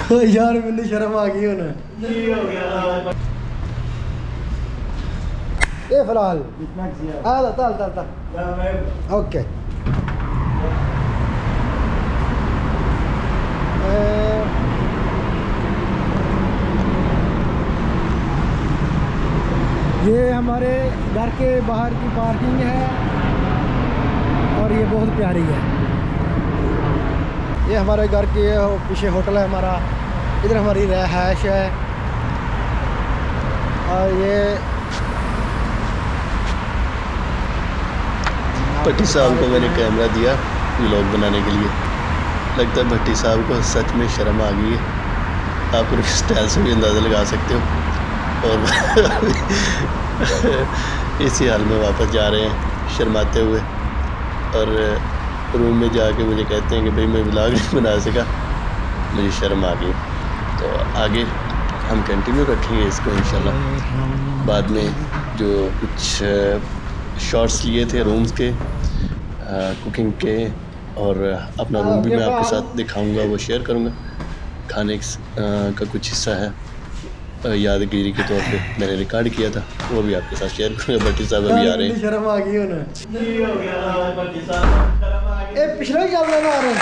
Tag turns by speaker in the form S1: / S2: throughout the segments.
S1: यार मैंने शर्म आ गई होना ये फिलहाल चल ओके ये हमारे घर के बाहर की पार्किंग है और ये बहुत प्यारी है। ये हमारे घर के पीछे होटल है हमारा, इधर हमारी रहायश है और ये
S2: भट्टी साहब को मैंने कैमरा दिया व्लॉग बनाने के लिए। लगता है भट्टी साहब को सच में शर्म आ गई है। आप उनके स्टाइल से भी अंदाज़ा लगा सकते हो। और इसी हाल में वापस जा रहे हैं शर्माते हुए, और रूम में जाके मुझे कहते हैं कि भाई मैं व्लॉग नहीं बना सका, मुझे शर्म आ गई। तो आगे हम कंटिन्यू रखेंगे इसको इंशाल्लाह। बाद में जो कुछ शॉट्स लिए थे रूम्स के, कुकिंग के, और अपना रूम भी मैं आपके साथ दिखाऊंगा, वो शेयर करूंगा। खाने का कुछ हिस्सा है यादगिरी के तौर पे मैंने रिकॉर्ड किया था, वो भी आपके साथ शेयर करूंगा। भट्टी साहब अभी आ रहे हैं।
S1: शर्म आ गई होना ये पिछला ही चल रहा है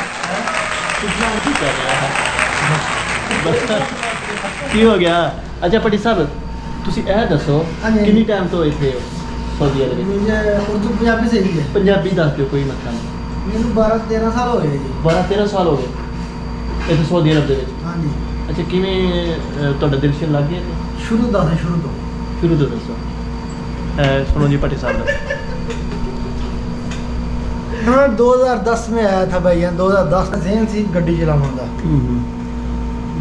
S3: की हो गया। अच्छा भट्टी साहब ਤੁਸੀਂ ਇਹ ਦੱਸੋ ਕਿੰਨੀ ਟਾਈਮ ਤੋਂ ਇੱਥੇ ਹੋ सऊदी अरब में?
S1: मुझे उर्दू पंजाबी से ही है।
S3: पंजाबी दस दो कोई मतलब
S1: मैंने 12-13 साल हो गए जी।
S3: 12-13 साल हो गए ਇੱਥੇ सऊदी अरब ਦੇ ਵਿੱਚ।
S1: हाँ जी।
S3: ਅੱਛਾ ਕਿਵੇਂ ਤੁਹਾਡਾ ਦਿਲਸ਼ਨ ਲੱਗ ਗਿਆ ਇੱਥੇ?
S1: शुरू तो
S3: ਦੱਸੋ। सुनो जी भट्टी साहब ਦਾ।
S1: हाँ 2010 में आया था भाई, 2010 में ज़हन सी गड्डी चलाने का।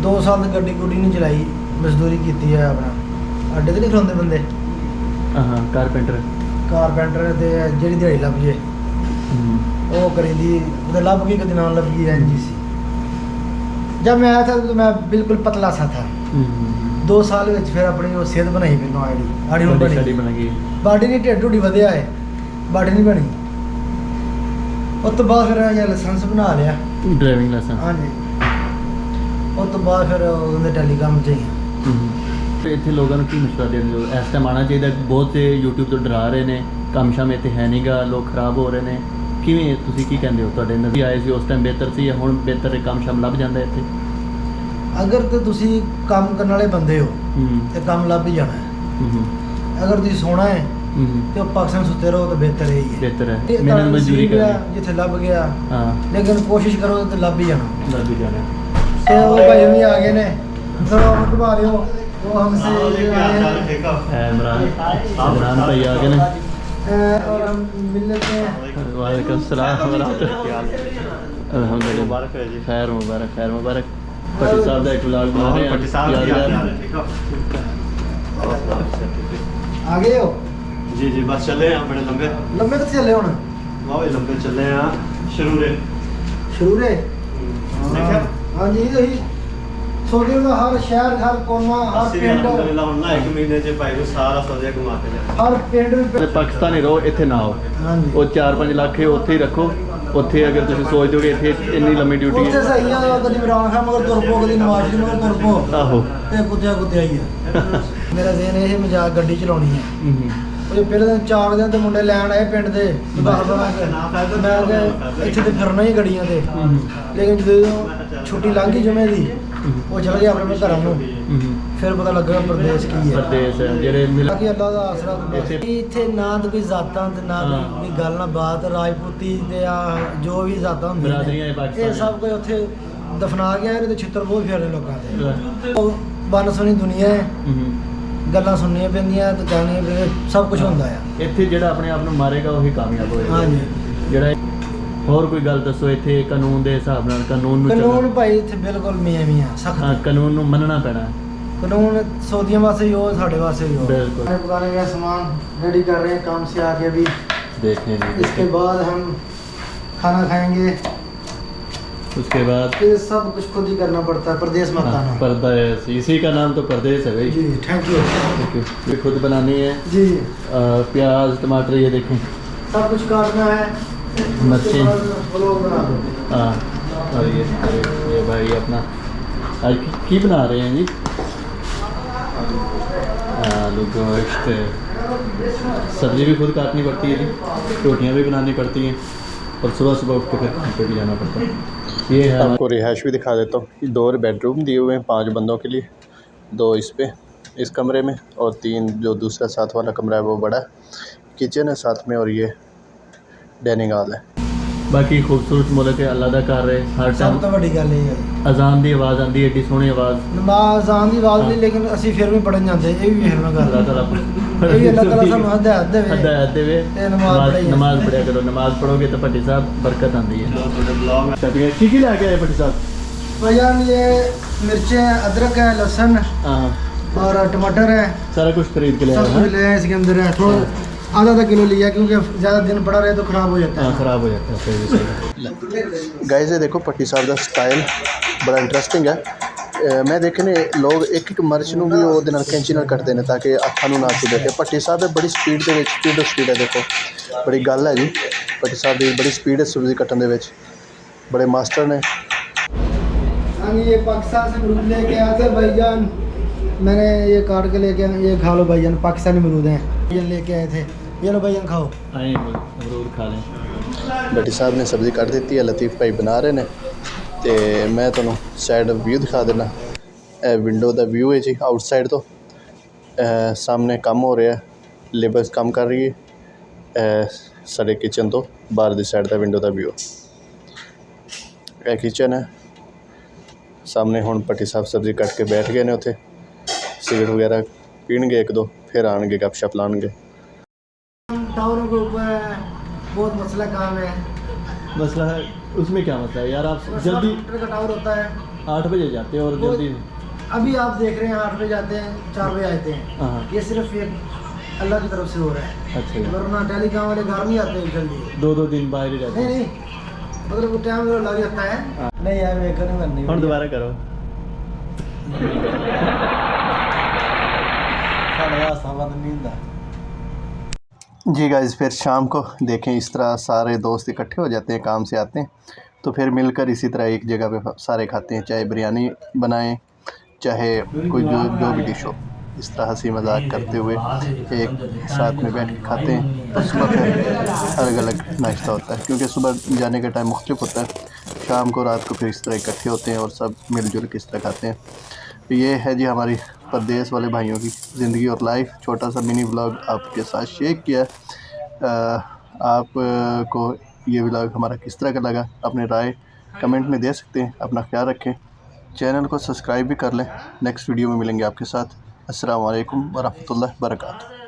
S1: 2 साल तक गड्डी गुड्डी नहीं चलाई, मजदूरी की है अपना। अड्डे तो नहीं खलोंदे बंदे।
S3: हाँ कारपेंटर
S1: ते जेह्ड़ी दिहाड़ी लभ जे वो करीदी, कदे लभ गई कदे ना लभ गई, इंज सी। जब मैं आया था तो मैं बिल्कुल पतला सा था। 2 साल में फिर अपनी वो सेहत बनाई, फिर आड़ी बन गई। बाडी नहीं ढिड ढूडी वधिया है, बाडी नहीं बनी। उस तो बाद फिर लाइसेंस बना लिया,
S3: ड्राइविंग लाइसेंस।
S1: हाँ जी। उस तो बाद फिर उन्हें टेलीकॉम चाहिए।
S3: ਇੱਥੇ ਲੋਕਾਂ ਨੂੰ ਕੀ ਮਸ਼ਵਰਾ ਦੇਣ ਜੋ ਇਸ ਟਾਈਮ ਆਉਣਾ ਚਾਹੀਦਾ? ਬਹੁਤ ਸੇ YouTube ਤੋਂ ਡਰਾ ਰਹੇ ਨੇ, ਕੰਮ ਸ਼ਾਮ ਇੱਥੇ ਹੈ ਨਹੀਂਗਾ, ਲੋਕ ਖਰਾਬ ਹੋ ਰਹੇ ਨੇ। ਕਿਵੇਂ ਤੁਸੀਂ ਕੀ ਕਹਿੰਦੇ ਹੋ? ਤੁਹਾਡੇ ਨਜ਼ਰ ਆਏ ਸੀ ਉਸ ਟਾਈਮ ਬਿਹਤਰ ਸੀ ਜਾਂ ਹੁਣ ਬਿਹਤਰ ਕੰਮ ਸ਼ਾਮ ਲੱਭ ਜਾਂਦਾ ਇੱਥੇ?
S1: अगर तो तुसी काम करने वाले बंदे हो तो काम लभ ही जाना है। अगर तुसी सोना है तो पाकिस्तान सुते रहो तो बेहतर है ही है।
S3: बेहतर है, मेहनत मजदूरी करनी,
S1: जिथे लभ गया।
S3: हाँ
S1: लेकिन कोशिश करो तो लभ ही जाना।
S3: लभ ही जाना।
S1: तो वो भाई भी आ गए ने, तो घुमा रहे हो वो हमसे
S3: इमरान भाई आ गए ने
S1: और हम मिल लेते हैं।
S3: वालेकुम सलाम अल्हम्दुलिल्लाह। खैर मुबारक। भट्टी साहब का एक व्लॉग बना रहे हैं।
S1: आ गए हो?
S4: जी बस चले हैं बड़े लंबे
S1: तो चले हो ना?
S4: वाह लंबे चले हैं शुरू रे
S1: हाँ जी। यही सऊदी में हर शहर, हर कोना, हर पिंड,
S4: अल्हम्दुलिल्लाह हुन ना 1 महीने च भाई को सारा सौदा घुमा के ले।
S1: हर पिंड में
S3: पाकिस्तानी रहो, ਇੱਥੇ ਨਾ ਆਓ।
S1: हाँ जी।
S3: ਉਹ 4-5 ਲੱਖ ਹੈ ਉੱਥੇ ਹੀ ਰੱਖੋ। ਉੱਥੇ ਅਗਰ ਤੁਸੀਂ ਸੋਚਦੇ ਹੋ ਕਿ ਇੱਥੇ ਇੰਨੀ ਲੰਮੀ ਡਿਊਟੀ
S1: ਉੱਥੇ
S3: ਹੈ,
S1: ਸਹੀ ਆ। ਕਦੀ ਇਮਰਾਨ ਖਾਨ ਮਗਰ ਤੁਰ ਪੋ, ਕਦੀ ਨਵਾਜ਼ ਸ਼ਰੀਫ ਮਗਰ ਤੁਰ ਪੋ,
S3: ਆਹੋ।
S1: ਤੇ ਕੁੱਤਿਆ ਹੀ ਆ। ਮੇਰਾ ਜ਼ੇਨ ਇਹ ਮਜ਼ਾਕ ਗੱਡੀ ਚਲਾਉਣੀ ਹੈ। ਉਹ ਪਹਿਲੇ ਦਿਨ 4 ਦਿਨ ਤੇ ਮੁੰਡੇ ਲੈਣ ਆਏ ਪਿੰਡ ਦੇ ਬਾਹਰ ਬਣਾ ਕੇ। ਮੈਂ ਕਿ ਇੱਥੇ ਤੇ ਫਿਰਨਾ ਹੀ ਗੱਡੀਆਂ ਤੇ। ਲੇਕਿਨ ਜਦੋਂ ਛੁੱਟੀ ਲੰਘ ਗਈ ਜੁਮੇ ਦੀ, ਉਹ ਚਲੇ ਗਏ ਆਪਣੇ ਘਰਾਂ ਨੂੰ। ਫਿਰ ਪਤਾ ਲੱਗਾ ਪ੍ਰਦੇਸ਼ ਕੀ ਹੈ।
S3: ਪ੍ਰਦੇਸ਼ ਜਿਹੜੇ
S1: ਬਾਕੀ ਅੱਲਾ ਦਾ ਆਸਰਾ। ਇੱਥੇ ਨਾ ਤਾਂ ਕੋਈ ਜ਼ਾਤਾਂ ਤੇ ਨਾ ਕੋਈ ਗੱਲ ਨਾ ਬਾਤ, ਰਾਜਪੂਤੀ ਤੇ ਆ ਜੋ ਵੀ ਜ਼ਾਤਾਂ ਹੁੰਦੀਆਂ
S3: ਬਰਾਦਰੀਆਂ ਇਹ ਪਾਕਿਸਤਾਨ
S1: ਇਹ ਸਭ ਕੁਝ ਉੱਥੇ ਦਫਨਾ ਗਿਆ। ਇਹਦੇ ਤੇ ਛਿੱਤਰ ਬਹੁਤ ਫੇਰਦੇ ਲੋਕਾਂ ਦੇ। ਉਹ ਬਨ ਸੁਣੀ ਦੁਨੀਆ ਹੈ, ਗੱਲਾਂ ਸੁਣਨੀਆਂ ਪੈਂਦੀਆਂ ਤੇ ਗਾਣੇ ਸਭ ਕੁਝ ਹੁੰਦਾ ਆ।
S3: ਇੱਥੇ ਜਿਹੜਾ ਆਪਣੇ ਆਪ ਨੂੰ ਮਾਰੇਗਾ ਉਹੀ ਕਾਮਯਾਬ ਹੋਏਗਾ।
S1: ਹਾਂਜੀ।
S3: ਜਿਹੜਾ ਹੋਰ ਕੋਈ ਗੱਲ ਦੱਸੋ ਇੱਥੇ ਕਾਨੂੰਨ ਦੇ ਹਿਸਾਬ ਨਾਲ ਕਾਨੂੰਨ
S1: ਭਾਈ ਇੱਥੇ ਬਿਲਕੁਲ ਮੀਆਂ ਸਖਤ।
S3: हाँ कानून ਨੂੰ ਮੰਨਣਾ ਪੈਣਾ।
S1: कानून सऊदियों वास्ते भी हो, साढ़े वास्ते भी हो।
S3: बिल्कुल।
S1: पकाने का सामान रेडी कर रहे हैं काम से आके अभी।
S3: देखें
S1: इसके बाद हम खाना खाएंगे।
S3: उसके बाद
S1: ये सब कुछ खुद ही करना पड़ता है, परदेश मत आना।
S3: परदेश, इसी का नाम तो परदेश है भाई।
S1: जी थैंक यू।
S3: ये खुद बनानी है
S1: जी।
S3: प्याज टमाटर ये देखें
S1: सब कुछ काटना है।
S3: मच्छी
S1: ब्लॉग बना दो।
S3: हाँ। और ये भाई अपना आज की बना रहे हैं जी? आलू गोश्त, सब्ज़ी भी खुद काटनी पड़ती है जी, रोटियाँ भी बनानी पड़ती हैं और सुबह सुबह उठ के फिर काम पे भी जाना पड़ता है। ये है
S2: आपको रिहाइश भी दिखा देता हूँ। 2 बेडरूम दिए हुए हैं 5 बंदों के लिए, 2 इस कमरे में और 3 जो दूसरा साथ वाला कमरा है वो बड़ा है, किचन है साथ में और ये डाइनिंग हॉल है।
S3: बाकी खूबसूरत मुल्क है, अल्लाह दा कर रहे हर
S1: सब
S3: टाइम
S1: तो बड़ी गल है
S3: अजान दी आवाज़ आती है, एडी सोहनी आवाज़।
S1: नमाज आन की बात नहीं, लेकिन असी फिर भी पढ़न जाते ये भी वेखना
S3: अल्लाह
S1: गल
S3: ताला
S1: ये भी अल्लाह ताला सानू हदायत देवे
S3: हदायत देवे,
S1: ते नमाज पढ़ाई
S3: नमाज पढ़िया करो। नमाज पढ़ोगे तो भट्टी साहब बरकत आती है।
S4: थोड़े ब्लॉग में
S3: की लेके आए भट्टी साहब?
S1: भैया ये मिर्चें, अदरक है, लहसुन
S3: हाँ,
S1: और टमाटर है,
S3: सारा कुछ खरीद के ले
S1: सब
S3: आए
S1: कुछ
S3: हैं।
S1: ले आए इसके अंदर है। थोड़ा आधा किलो लिया क्योंकि ज़्यादा दिन पड़ा रहे तो ख़राब हो जाता
S3: हाँ,
S1: है।
S3: ख़राब हो जाता है, सही सही।
S2: गाइस ये देखो भट्टी साहब का स्टाइल बड़ा इंटरेस्टिंग है। मैं देखने लोग एक एक मर्च नूं भी ਉਹਦੇ ਨਾਲ कैंची ਨਾਲ ਕੱਟਦੇ ਨੇ ਤਾਂ ਕਿ ਅੱਖਾਂ ਨੂੰ ਨਾ ਚੁਭੇ। ਤੇ ਭੱਟੀ ਸਾਹਿਬ ਦੇ ਬੜੀ ਸਪੀਡ ਦੇ ਵਿੱਚ ਸਪੀਡ ਹੈ, ਦੇਖੋ ਬੜੀ ਗੱਲ ਹੈ ਜੀ। ਭੱਟੀ ਸਾਹਿਬ ਦੀ ਬੜੀ ਸਪੀਡ ਹੈ ਸਬਜ਼ੀ ਕੱਟਣ ਦੇ ਵਿੱਚ, बड़े मास्टर ने।
S1: हम ये पाकिस्तान से अमरूद लेके आए थे भाईजान, मैंने ये काट के लेके आए, ये खा लो भाईजान, पाकिस्तानी अमरूद हैं, ये लेके आए थे, ये लो भाईजान खाओ।
S3: आए अमरूद खा लें।
S2: भट्टी साहब ने सब्ज़ी कट दी है, लतीफ़ भाई बना रहे ने। तो मैं तुहानूं साइड व्यू दिखा देना। विंडो का व्यू है जी आउटसाइड तो। सामने काम हो रहा है, लेबर काम कर रही है। साढ़े किचन तो बाहर दी साइड का विंडो का व्यू। यह किचन है सामने। हुण भट्टी साहब सब्ज़ी कट के बैठ गए ने उत्थे, सिगरेट वगैरह पीणगे एक दो, फिर आएंगे गपशप लाएंगे।
S1: टावरों के ऊपर बहुत मसला काम है।
S3: मसला है उसमें, क्या मसला है यार? आप
S1: 7
S3: जल्दी
S1: मीटर का टावर होता है,
S3: 8 बजे जाते हो और
S1: वो-
S3: जल्दी।
S1: अभी आप देख रहे हैं 8 बजे जाते हैं, 4 बजे आते हैं।
S3: हाँ,
S1: ये सिर्फ एक अल्लाह की तरफ से हो रहा है,
S3: अच्छा जी।
S1: वरना टेलीकॉम वाले घर नहीं आते जल्दी।
S3: 2-2 दिन बाहर ही रहते
S1: नहीं
S3: हैं।
S1: नहीं, मतलब वो टाइम लग जाता है। नहीं यार मैं करनी
S3: हम दोबारा करो।
S2: जी गाइस, फिर शाम को देखें इस तरह सारे दोस्त इकट्ठे हो जाते हैं, काम से आते हैं तो फिर मिलकर इसी तरह एक जगह पे सारे खाते हैं, चाहे बिरयानी बनाएं चाहे कोई जो भी डिश हो। इस तरह हंसी मजाक करते हुए एक साथ में बैठ के खाते हैं। तो सुबह फिर अलग अलग नाश्ता होता है, क्योंकि सुबह जाने का टाइम मुख्तलिफ होता है। शाम को रात को फिर इस तरह इकट्ठे होते हैं और सब मिलजुल के इस तरह खाते हैं। तो ये है जी हमारी परदेश वाले भाइयों की ज़िंदगी और लाइफ। छोटा सा मिनी व्लॉग आपके साथ शेयर किया। आप को ये व्लॉग हमारा किस तरह का लगा, अपने राय कमेंट में दे सकते हैं। अपना ख्याल रखें, चैनल को सब्सक्राइब भी कर लें। नेक्स्ट वीडियो में मिलेंगे आपके साथ। अस्सलाम वालेकुम वरहमतुल्लाहि वबरकातुहू।